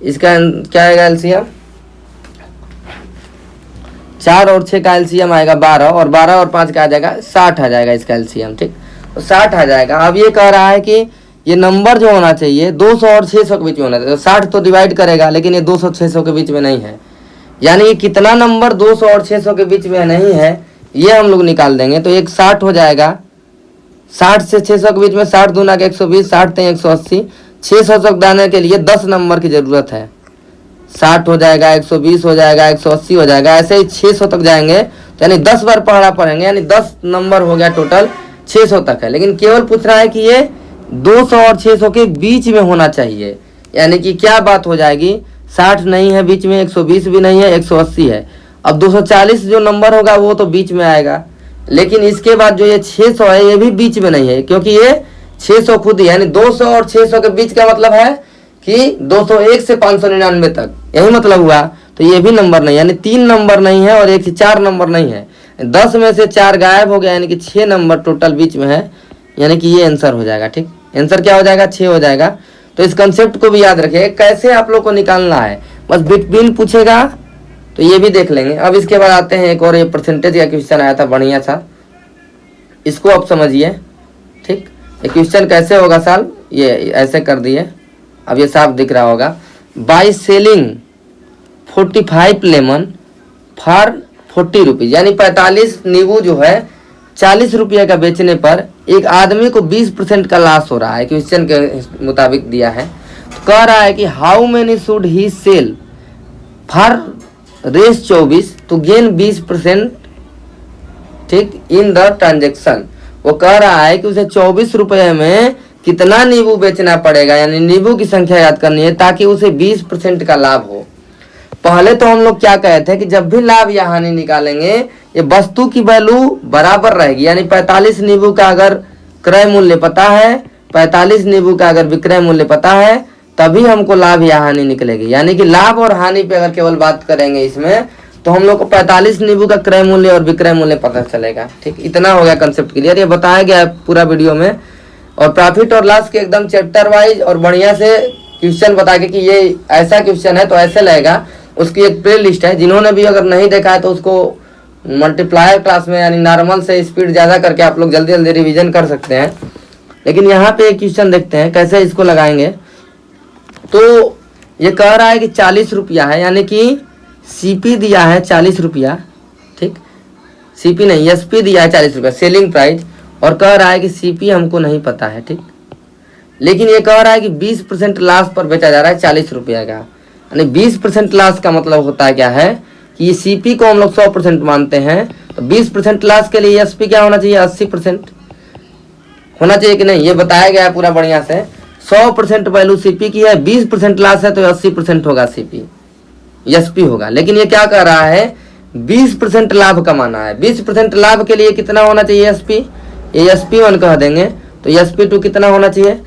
इसका क्या आएगा एलसीएम, 4 और 6 का एलसीएम आएगा 12, और 12 और 5 का आ जाएगा 60 आ जाएगा इसका एलसीएम। ठीक, तो 60 आ जाएगा। अब ये कह रहा है कि ये नंबर जो होना चाहिए 200 और 600 के बीच में होना चाहिए। तो 60 तो डिवाइड करेगा, लेकिन ये 200 600 के बीच में नहीं है, यानी ये कितना नंबर 200 और 600 के बीच में नहीं है ये हम लोग निकाल देंगे। तो एक 60 हो जाएगा, 60 से 600 के बीच में 60 दूना के 120, 60 ते 180, 600 तक जाने के लिए 10 नंबर की जरूरत है। 60 हो जाएगा, 120 हो जाएगा, 180 हो जाएगा, ऐसे ही 600 तक जाएंगे, तो यानी 10 बार पढ़ा पड़ेंगे, यानी 10 नंबर हो गया टोटल 600 तक है। लेकिन केवल पूछ रहा है कि ये 200 और 600 के बीच में होना चाहिए, यानी कि क्या बात हो जाएगी, 60 नहीं है बीच में, 120 भी नहीं है, 180 है। अब 240 जो नंबर होगा वो तो बीच में आएगा, लेकिन इसके बाद जो ये 600 है ये भी बीच में नहीं है, क्योंकि ये 600 खुद ही, यानी 200 और 600 के बीच का मतलब है कि 201 से 599 तक, यही मतलब हुआ। तो ये भी नंबर नहीं, यानी 3 नंबर नहीं है और 1 से 4 नंबर नहीं है। 10 में से 4 गायब हो गया, यानी कि 6 नंबर टोटल बीच में है, यानी कि ये आंसर हो जाएगा। ठीक, आंसर क्या हो जाएगा, 6 हो जाएगा। तो इस कंसेप्ट को भी याद रखिए, कैसे आप लोग को निकालना है, बस बिटवीन पूछेगा तो ये भी देख लेंगे। अब इसके बाद आते हैं एक और, ये परसेंटेज का क्वेश्चन आया था बढ़िया सा, इसको आप समझिए। ठीक, ये क्वेश्चन कैसे होगा साल, ये ऐसे कर दिए, अब ये साफ दिख रहा होगा। By selling 45 lemon for 40 rupees, यानी 45 नींबू जो है 40 रुपये का बेचने पर एक आदमी को 20% का लॉस हो रहा है, क्वेश्चन के मुताबिक दिया है। तो कह रहा है कि how many should he sell for race 24 to gain 20%, ठीक, इन द ट्रांजेक्शन। वो कह रहा है कि उसे 24 रुपये में कितना नींबू बेचना पड़ेगा, यानी नींबू की संख्या याद करनी है ताकि उसे 20% का लाभ हो। पहले तो हम लोग क्या कहते हैं कि जब भी लाभ या हानि निकालेंगे ये वस्तु की वैल्यू बराबर रहेगी, यानी 45 नींबू का अगर क्रय मूल्य पता है, 45 नींबू का अगर विक्रय मूल्य पता है, तभी हमको लाभ या हानि निकलेगी। यानी कि लाभ और हानि पे अगर केवल बात करेंगे इसमें, तो हम लोग को 45 नींबू का क्रय मूल्य और विक्रय मूल्य पता चलेगा। ठीक, इतना हो गया कंसेप्ट क्लियर, ये बताया गया है पूरा वीडियो में। और प्रॉफिट और लॉस के एकदम चैप्टर वाइज और बढ़िया से क्वेश्चन बता के कि ये ऐसा क्वेश्चन है तो ऐसे लगेगा, उसकी एक प्ले लिस्ट है। जिन्होंने भी अगर नहीं देखा है तो उसको मल्टीप्लायर क्लास में, यानी नॉर्मल से स्पीड ज़्यादा करके आप लोग जल्दी जल्दी रिवीजन कर सकते हैं। लेकिन यहाँ पे एक क्वेश्चन देखते हैं कैसे इसको लगाएंगे। तो ये कह रहा है कि 40 रुपया है, यानी कि सीपी दिया है 40 रुपया, ठीक, सीपी नहीं एसपी दिया है 40 रुपया सेलिंग प्राइस, और कह रहा है कि सीपी हमको नहीं पता है। ठीक, लेकिन ये कह रहा है कि 20% लॉस पर बेचा जा रहा है 40 रुपया का, यानी 20% लॉस का मतलब होता है क्या है कि ये सीपी को हम लोग 100% मानते हैं, तो 20% लॉस के लिए एसपी क्या होना चाहिए, 80% होना चाहिए कि नहीं, ये बताया गया है पूरा बढ़िया से। 100% वैल्यू सीपी की है, 20% लॉस है तो 80% होगा सीपी, एसपी होगा। लेकिन ये क्या कर रहा है, 20% लाभ कमाना है। 20% लाभ के लिए कितना होना चाहिए एसपी, ये SP1 कह देंगे, तो SP2 कितना होना चाहिए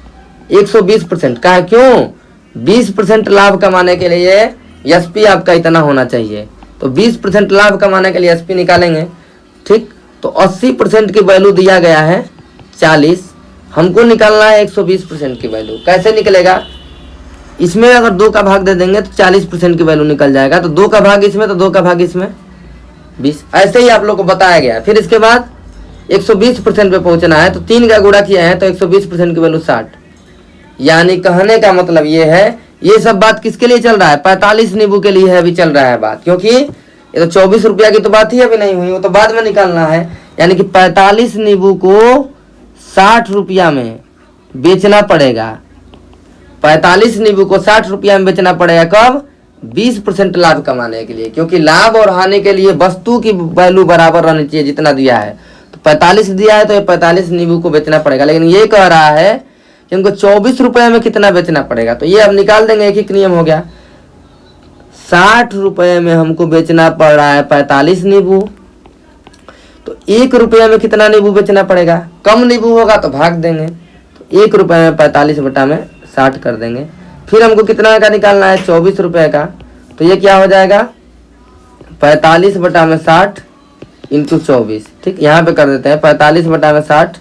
120% का है। क्यों, 20% लाभ कमाने के लिए एसपी आपका इतना होना चाहिए, तो 20% लाभ कमाने के लिए एसपी निकालेंगे। ठीक, तो 80% की वैल्यू दिया गया है 40, हमको निकालना है 120% की वैल्यू। कैसे निकलेगा, इसमें अगर 2 का भाग दे देंगे तो 40% की वैल्यू निकल जाएगा, तो 2 का भाग इसमें तो 2 का भाग इसमें 20, ऐसे ही आप लोग को बताया गया। फिर इसके बाद 120% पे पहुंचना है, तो 3 का गुणा किया है तो 120% की वैल्यू 60। यानी कहने का मतलब ये है, ये सब बात किसके लिए चल रहा है, 45 नींबू के लिए अभी चल रहा है बात, क्योंकि ये तो 24 रुपया की तो बात ही अभी नहीं हुई, वो तो बाद में निकालना है। यानी कि 45 नींबू को 60 रुपया में बेचना पड़ेगा, 45 नींबू को 60 रुपया में बेचना पड़ेगा। कब, 20% लाभ कमाने के लिए, क्योंकि लाभ और हानि के लिए वस्तु की वैल्यू बराबर रहनी चाहिए जितना दिया है। तो 45 दिया है तो ये 45 नींबू को बेचना पड़ेगा। लेकिन ये कह रहा है कि हमको 24 रुपये में कितना बेचना पड़ेगा। तो ये अब निकाल देंगे, एक ही नियम हो गया। 60 रुपये में हमको बेचना पड़ रहा है 45 नींबू, तो 1 रुपये में कितना नींबू बेचना पड़ेगा। कम नींबू होगा तो भाग देंगे, तो 1 रुपये में 45 बटा में 60 कर देंगे। फिर हमको कितना का निकालना है, 24 रुपये का। तो ये क्या हो जाएगा, 45 बटा में 60 इंटू 24। ठीक, यहाँ पे कर देते हैं 45 बटा में 60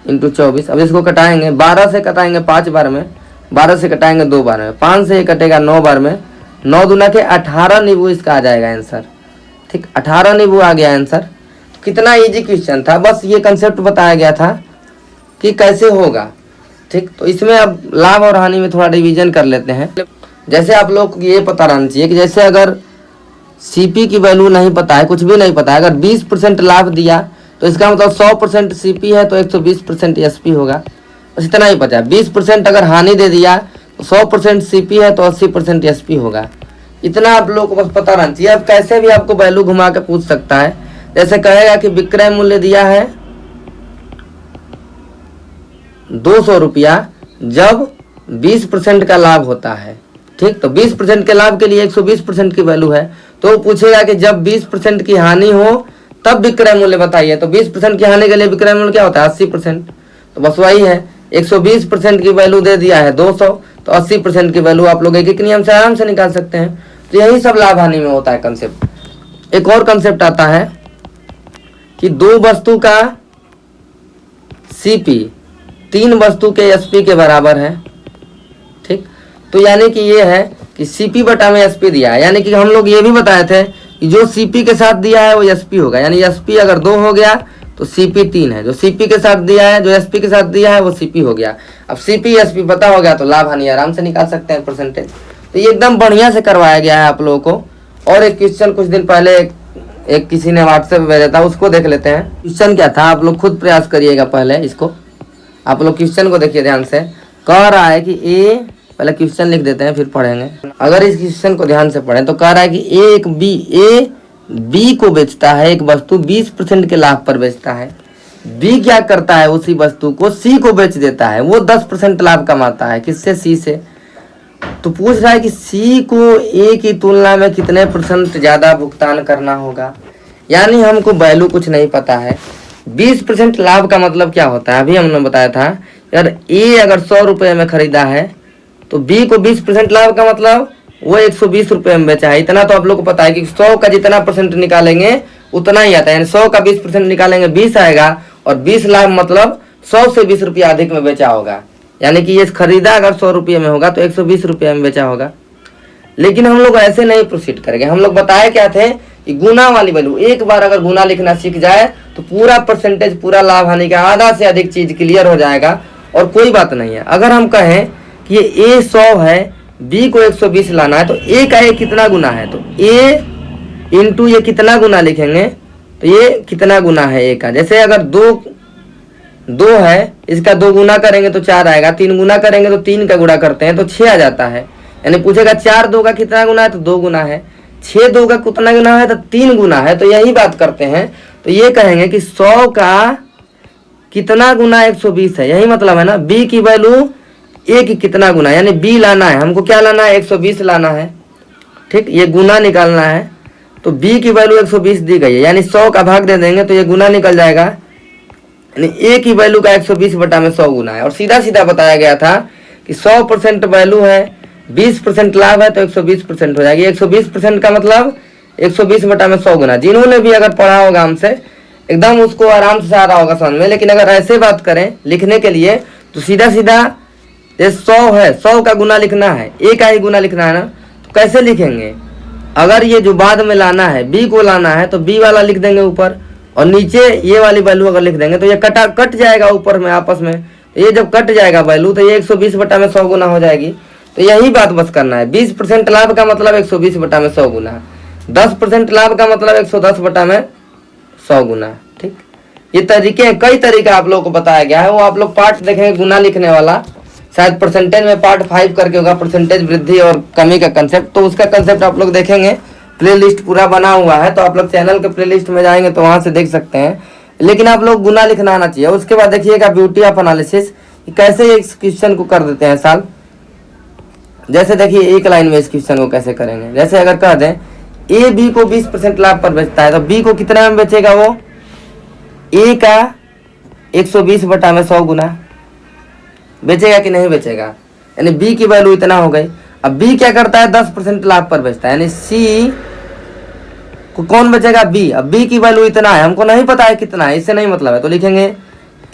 इंटू 24। अब इसको कटाएंगे, 12 से कटाएंगे 5 बार में, 12 से कटाएंगे 2 बार में, 5 से ये कटेगा 9 बार में, 9 दूना के 18 नींबू इसका आ जाएगा आंसर। ठीक, 18 नींबू आ गया आंसर। कितना इजी क्वेश्चन था, बस ये कंसेप्ट बताया गया था कि कैसे होगा। ठीक, तो इसमें अब लाभ और हानि में थोड़ा डिवीजन कर लेते हैं। जैसे आप लोग को ये पता रहना चाहिए कि जैसे अगर सीपी की वैल्यू नहीं पता है, कुछ भी नहीं पता है, अगर 20% लाभ दिया तो इसका मतलब 100% सीपी है तो 120% एसपी होगा। बस इतना ही पता है। 20% अगर हानि दे दिया तो 100% सीपी है तो 80% एसपी होगा। इतना आप लोग को बस पता रहना चाहिए। अब कैसे भी आपको वैल्यू घुमा के पूछ सकता है। जैसे कहेगा कि विक्रय मूल्य दिया है 200 रुपया जब 20% का लाभ होता है। ठीक, तो 20% के लाभ के लिए 120% की वैल्यू है। तो पूछेगा कि जब 20% की हानि हो तब विक्रय मूल्य बताइए। तो 20% की हानि के लिए विक्रय मूल्य क्या होता है, 80%। तो बस वही है, 120% की वैल्यू दे दिया है 200, तो 80% की वैल्यू आप लोग एक एक नियम से आराम से निकाल सकते हैं। तो यही सब लाभ हानि में होता है कंसेप्ट। एक और कंसेप्ट आता है कि 2 वस्तु का सीपी 3 वस्तु के एसपी के बराबर है। ठीक, तो यानी कि ये है कि सीपी बटा में एसपी दिया है, यानी कि हम लोग ये भी बताए थे कि जो सीपी के साथ दिया है वो एसपी होगा। यानी एसपी अगर 2 हो गया तो सीपी 3 है। जो सीपी के साथ दिया है, जो एसपी के साथ दिया है वो सीपी हो गया। अब सीपी एसपी पता हो गया तो लाभ हानि आराम से निकाल सकते हैं परसेंटेज। तो ये एकदम बढ़िया से करवाया गया है आप लोगों को। और एक क्वेश्चन कुछ दिन पहले एक किसी ने व्हाट्सएप भेजा था, उसको देख लेते हैं। क्वेश्चन क्या था, आप लोग खुद प्रयास करिएगा। पहले इसको आप लोग क्वेश्चन को देखिए ध्यान से। कह रहा है कि ए, पहले क्वेश्चन लिख देते हैं फिर पढ़ेंगे। अगर इस क्वेश्चन को ध्यान से पढ़ें तो कह रहा है कि ए बी को बेचता है, एक वस्तु 20% के लाभ पर बेचता है। बी क्या करता है, उसी वस्तु को सी को बेच देता है, वो 10% लाभ कमाता है। किससे, सी से। तो पूछ रहा है कि सी को ए की तुलना में कितने % ज्यादा भुगतान करना होगा। यानी हमको वैल्यू कुछ नहीं पता है। 20% लाभ का मतलब क्या होता है, अभी हमने बताया था यार। ए अगर 100 रुपये में खरीदा है तो बी को 20% लाभ का मतलब वो 120 रुपये में बेचा है। इतना तो आप लोग को पता है कि 100 का जितना % निकालेंगे उतना ही आता है। यानी 100 का 20% निकालेंगे 20 आएगा, और 20 लाभ मतलब 100 से 20 रुपया अधिक में बेचा होगा। यानी कि ये खरीदा अगर 100 रुपये में होगा तो 120 रुपये में बेचा होगा। लेकिन हम लोग ऐसे नहीं प्रोसीड करेंगे। हम लोग बताए क्या थे कि गुना वाली वैल्यू, एक बार अगर गुना लिखना सीख जाए तो पूरा परसेंटेज, पूरा लाभ हानि का आधा से अधिक चीज क्लियर हो जाएगा और कोई बात नहीं है। अगर हम कहें कि ये ए 100 है, बी को 120 लाना है, तो ए का ए कितना गुना है, तो ए इंटू ये कितना गुना लिखेंगे, तो ये कितना गुना है ए का। जैसे अगर 2 है, इसका 2 गुना करेंगे तो 4 आएगा, 3 गुना करेंगे तो 3 का गुणा करते हैं तो 6 आ जाता है। यानी पूछेगा 4 2 का कितना गुना है, तो 2 गुना है। 6 2 का कितना गुना है, तो 3 गुना है। तो यही बात करते हैं, तो ये कहेंगे कि 100 का कितना गुना 120 है। यही मतलब है ना। बी की वैल्यू ए की कितना गुना, यानी बी लाना है हमको, क्या लाना है, 120 लाना है। ठीक, ये गुना निकालना है। तो बी की वैल्यू 120 दी गई है, यानी 100 का भाग दे देंगे तो ये गुना निकल जाएगा। यानी ए की वैल्यू का 120 बटा में 100 गुना है। और सीधा सीधा बताया गया था कि 100% वैल्यू है, 20% लाभ है तो 120% हो जाएगी। 120% का मतलब 120 बटा में 100 गुना। जिन्होंने भी अगर पढ़ा होगा हमसे एकदम उसको आराम से आ रहा होगा समझ में। लेकिन अगर ऐसे बात करें लिखने के लिए तो सीधा सीधा ये 100 है, 100 का गुना लिखना है, ए का ही गुना लिखना है ना। तो कैसे लिखेंगे, अगर ये जो बाद में लाना है बी को लाना है तो बी वाला लिख देंगे ऊपर, और नीचे ये वाली वैल्यू अगर लिख देंगे तो ये कट जाएगा ऊपर में आपस में। ये जब कट जाएगा वैल्यू तो ये 120 बटा में 100 गुना हो जाएगी। तो यही बात बस करना है। 20% लाभ का मतलब 120 बटा में 100 गुना, 10% लाभ का मतलब 110 बटा में 100 गुना। ठीक, ये तरीके, कई तरीका आप लोगों को बताया गया है। वो आप लोग पार्ट देखेंगे गुना लिखने वाला, शायद परसेंटेज में पार्ट 5 करके होगा, परसेंटेज वृद्धि और कमी का कंसेप्ट। तो उसका कंसेप्ट आप लोग देखेंगे, प्लेलिस्ट पूरा बना हुआ है। तो आप लोग चैनल के प्लेलिस्ट में जाएंगे तो वहां से देख सकते हैं। लेकिन आप लोग गुना लिखना आना चाहिए। उसके बाद देखिएगा ब्यूटी ऑफ एनालिसिस, कैसे इस क्वेश्चन को कर देते हैं साल। जैसे देखिए एक लाइन में इस क्वेश्चन को कैसे करेंगे। जैसे अगर कह दें ए बी को 20% लाभ पर बेचता है, तो बी को कितना में बेचेगा, वो ए का 120 बटा में 100 गुना बेचेगा कि नहीं बेचेगा, यानी बी की वैल्यू इतना हो गई। अब बी क्या करता है, 10% लाभ पर बेचता है, यानी सी को कौन बेचेगा, बी। अब बी की वैल्यू इतना है, हमको नहीं पता है कितना है, इससे नहीं मतलब है, तो लिखेंगे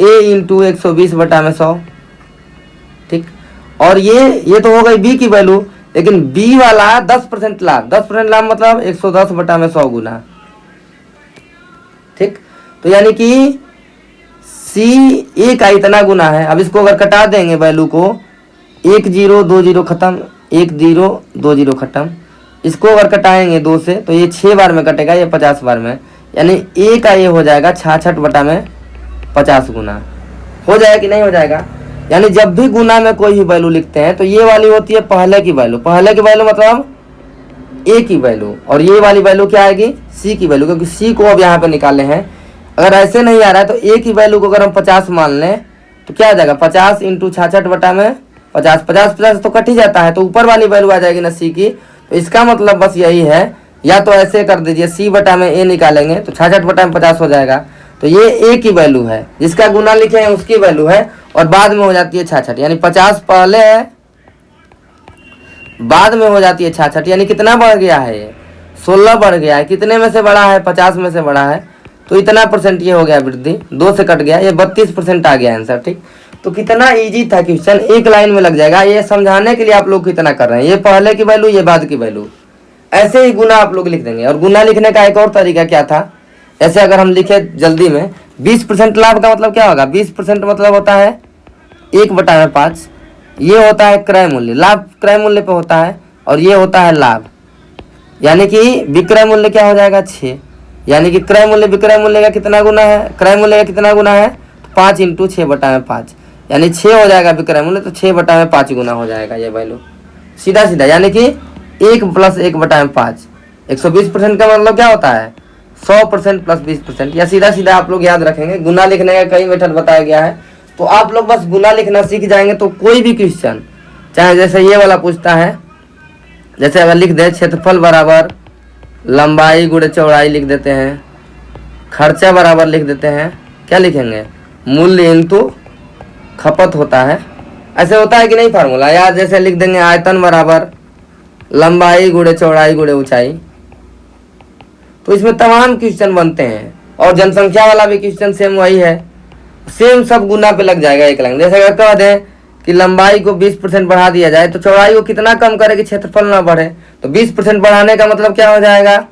ए इंटू 120 बटा में 100, ठीक। और ये तो हो गई बी की वैल्यू, लेकिन बी वाला 10% लाभ, 10% लाभ मतलब 110 बटा में 100 गुना, ठीक। तो यानी कि सी ए का इतना गुना है। अब इसको अगर कटा देंगे वैल्यू को, 1 0 2 0 खत्म, 1 0 2 0 खत्म, इसको अगर कटाएंगे 2 से तो ये 6 बार में कटेगा, ये 50 बार में, यानी ए का ये हो जाएगा 66 बटा में 50 गुना। हो जाएगा कि नहीं हो जाएगा। यानी जब भी गुना में कोई भी वैल्यू लिखते हैं तो ये वाली होती है पहले की वैल्यू, पहले की वैल्यू मतलब ए की वैल्यू, और ये वाली वैल्यू क्या आएगी, सी की वैल्यू, क्योंकि सी को अब यहाँ पे निकाले हैं। अगर ऐसे नहीं आ रहा है तो ए की वैल्यू को अगर हम 50 मान लें तो क्या आ जाएगा, 50 इंटू 66 बटा में 50, 50 तो कट ही जाता है, तो ऊपर वाली वैल्यू आ जाएगी ना सी की। तो इसका मतलब बस यही है, या तो ऐसे कर दीजिए सी बटा में ए निकालेंगे तो 66 बटा में 50 हो जाएगा, तो ये ए की वैल्यू है, जिसका गुना लिखे हैं उसकी वैल्यू है, और बाद में हो जाती है 66, यानी 50 पहले है, बाद में हो जाती है 66, यानी कितना बढ़ गया है, ये 16 बढ़ गया है। कितने में से बड़ा है, 50 में से बड़ा है, तो इतना परसेंट ये हो गया वृद्धि, 2 से कट गया, ये 32% आ गया आंसर, ठीक। तो कितना इजी था क्वेश्चन, एक लाइन में लग जाएगा। ये समझाने के लिए आप लोग कितना कर रहे हैं, ये पहले की वैल्यू, ये बाद की वैल्यू, ऐसे ही गुना आप लोग लिख देंगे। और गुना लिखने का एक और तरीका क्या था, ऐसे अगर हम लिखे जल्दी में, 20% लाभ का मतलब क्या होगा, 20% मतलब होता है 1 बटा में 5, ये होता है क्रय मूल्य, लाभ क्रय मूल्य पे होता है, और ये होता है लाभ, यानी कि विक्रय मूल्य क्या हो जाएगा 6, यानी कि क्रय मूल्य विक्रय मूल्य का कितना गुना है, क्रय मूल्य का कितना गुना है, 5 इंटू 6 बटा में 5, यानी 6 हो जाएगा विक्रय मूल्य, तो 6 बटा में 5 गुना हो जाएगा ये वैल्यू, सीधा सीधा। यानी कि 1 प्लस 1 बटा में 5, 120% का मतलब क्या होता है, 100% प्लस 20%, या सीधा सीधा आप लोग याद रखेंगे। गुना लिखने का कई मेथड बताया गया है, तो आप लोग बस गुना लिखना सीख जाएंगे तो कोई भी क्वेश्चन, चाहे जैसे ये वाला पूछता है, जैसे अगर लिख दे क्षेत्रफल बराबर लंबाई गुणे चौड़ाई लिख देते हैं, खर्चा बराबर लिख देते हैं, क्या लिखेंगे, मूल्य इंटू खपत होता है, ऐसे होता है कि नहीं फार्मूला, या जैसे लिख देंगे आयतन बराबर लंबाई गुणे चौड़ाई गुणे ऊंचाई। तो इसमें तमाम क्वेश्चन बनते हैं, और जनसंख्या वाला भी क्वेश्चन सेम वही है, सेम सब गुना पे लग जाएगा एक लाइन। जैसे अगर कह दें कि लंबाई को 20% बढ़ा दिया जाए तो चौड़ाई को कितना कम करे कि क्षेत्रफल ना बढ़े, तो 20% बढ़ाने का मतलब क्या हो जाएगा,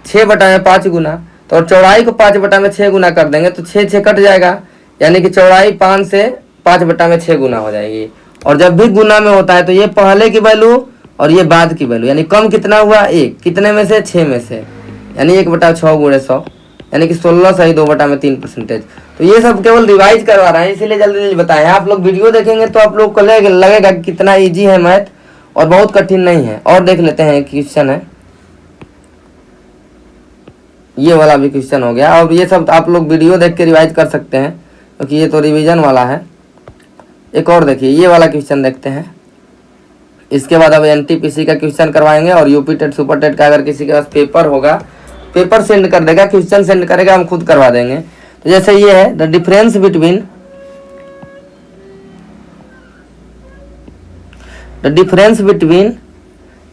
6 बटा में 5 गुना, तो चौड़ाई को 5 बटा में 6 गुना कर देंगे तो 6 6 कट जाएगा, यानी कि चौड़ाई 5 से 5 बटा में 6 गुना हो जाएगी। और जब भी गुना में होता है तो ये पहले की वैल्यू और ये बाद की वैल्यू, यानी कम कितना हुआ 1, कितने में से 6 में से, यानी 1 बटा 6 गुणे 100, यानी कि 16 सही 2 बटा में 3%। तो ये सब केवल रिवाइज करवा रहे हैं, इसीलिए जल्दी जल्दी बताएं। आप लोग वीडियो देखेंगे तो आप लोग को लगेगा कि कितना इजी है मैथ, और बहुत कठिन नहीं है। और देख लेते हैं क्वेश्चन है, ये वाला भी क्वेश्चन हो गया, और ये सब आप लोग वीडियो देख के रिवाइज कर सकते हैं, क्योंकि ये तो रिवीजन वाला है। एक और देखिए, ये वाला क्वेश्चन देखते हैं, इसके बाद अब एनटीपीसी का क्वेश्चन करवाएंगे, और यूपी टेट सुपर टेट का अगर किसी के पास पेपर होगा, पेपर सेंड कर देगा, क्वेश्चन सेंड करेगा, हम खुद करवा देंगे। तो जैसे ये है the difference between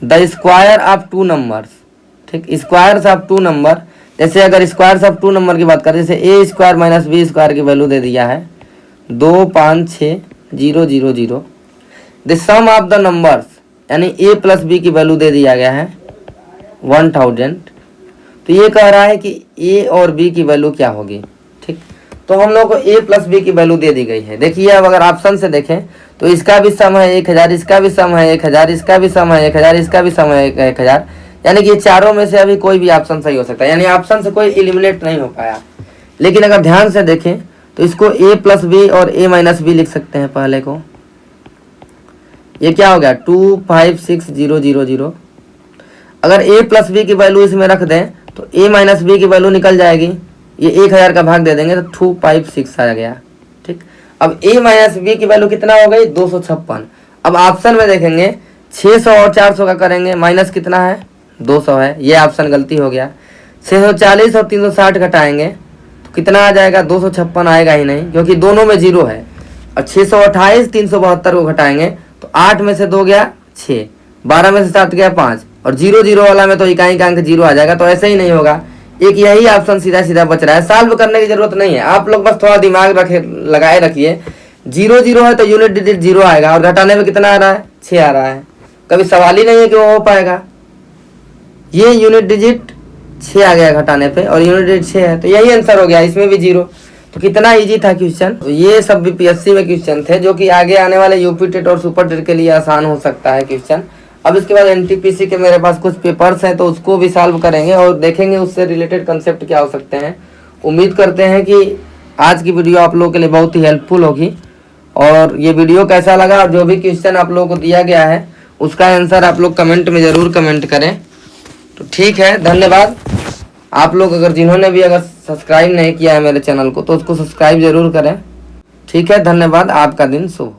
the square of 2 numbers, ठीक, स्क्वायर्स ऑफ 2 नंबर। जैसे अगर स्क्वायर्स ऑफ 2 नंबर की बात करें, जैसे A square minus B square की वैल्यू दे दिया है 2 5 6 0 0 0, the sum of the numbers, यानी ए प्लस बी की वैल्यू दे दिया गया है 1000। तो ये कह रहा है कि ए और बी की वैल्यू क्या होगी, ठीक। तो हम लोग को ए प्लस बी की वैल्यू दे दी गई है। देखिए अब अगर ऑप्शन से देखें तो इसका भी सम है 1000, इसका भी सम है 1000, इसका भी सम है 1000, इसका भी सम है 1000, यानी कि ये चारों में से अभी कोई भी ऑप्शन सही हो सकता है, यानी ऑप्शन से कोई एलिमिनेट नहीं हो पाया। लेकिन अगर ध्यान से देखें तो इसको ए प्लस बी और ए माइनस बी लिख सकते हैं। पहले को ये क्या हो गया 2 5 6 0 0 0। अगर ए प्लस बी की वैल्यू इसमें रख दें तो ए माइनस बी की वैल्यू निकल जाएगी, ये 1000 का भाग दे देंगे तो 2 5 6 आ गया, ठीक। अब a माइनस बी की वैल्यू कितना हो गई 256। अब ऑप्शन में देखेंगे 600 और 400 का करेंगे, माइनस कितना है 200 है, ये ऑप्शन गलती हो गया। 640 और 360 घटाएंगे तो कितना आ जाएगा 256 आएगा ही नहीं, क्योंकि दोनों में जीरो है। और 628 372 को घटाएंगे तो 8 में से 2 गया 6, 12 में से 7 गया 5, और 0 0 वाला में तो इकाई का अंक 0 आ जाएगा, तो ऐसे ही नहीं होगा। एक यही ऑप्शन सीधा सीधा बच रहा है, सॉल्व करने की जरूरत नहीं है, आप लोग बस थोड़ा दिमाग लगाए रखिए। 0 0 है तो यूनिट डिजिट 0 आएगा, और घटाने में कितना आ रहा है 6 आ रहा है, कभी सवाल ही नहीं है कि वो हो पाएगा। ये यूनिट डिजिट 6 आ गया घटाने पे, और यूनिट डिजिट 6 है, तो यही आंसर हो गया, इसमें भी 0। तो कितना इजी था क्वेश्चन। तो ये सब बीपीएससी में क्वेश्चन थे, जो कि आगे आने वाले यूपी टेट और सुपर टेट के लिए आसान हो सकता है क्वेश्चन। अब इसके बाद एनटीपीसी के मेरे पास कुछ पेपर्स हैं, तो उसको भी सॉल्व करेंगे और देखेंगे उससे रिलेटेड कंसेप्ट क्या हो सकते हैं। उम्मीद करते हैं कि आज की वीडियो आप लोगों के लिए बहुत ही हेल्पफुल होगी। और ये वीडियो कैसा लगा, और जो भी क्वेश्चन आप लोगों को दिया गया है उसका आंसर आप लोग कमेंट में ज़रूर कमेंट करें। तो ठीक है, धन्यवाद। आप लोग अगर जिन्होंने भी अगर सब्सक्राइब नहीं किया है मेरे चैनल को, तो उसको सब्सक्राइब जरूर करें। ठीक है, धन्यवाद। आपका दिन शुभ हो।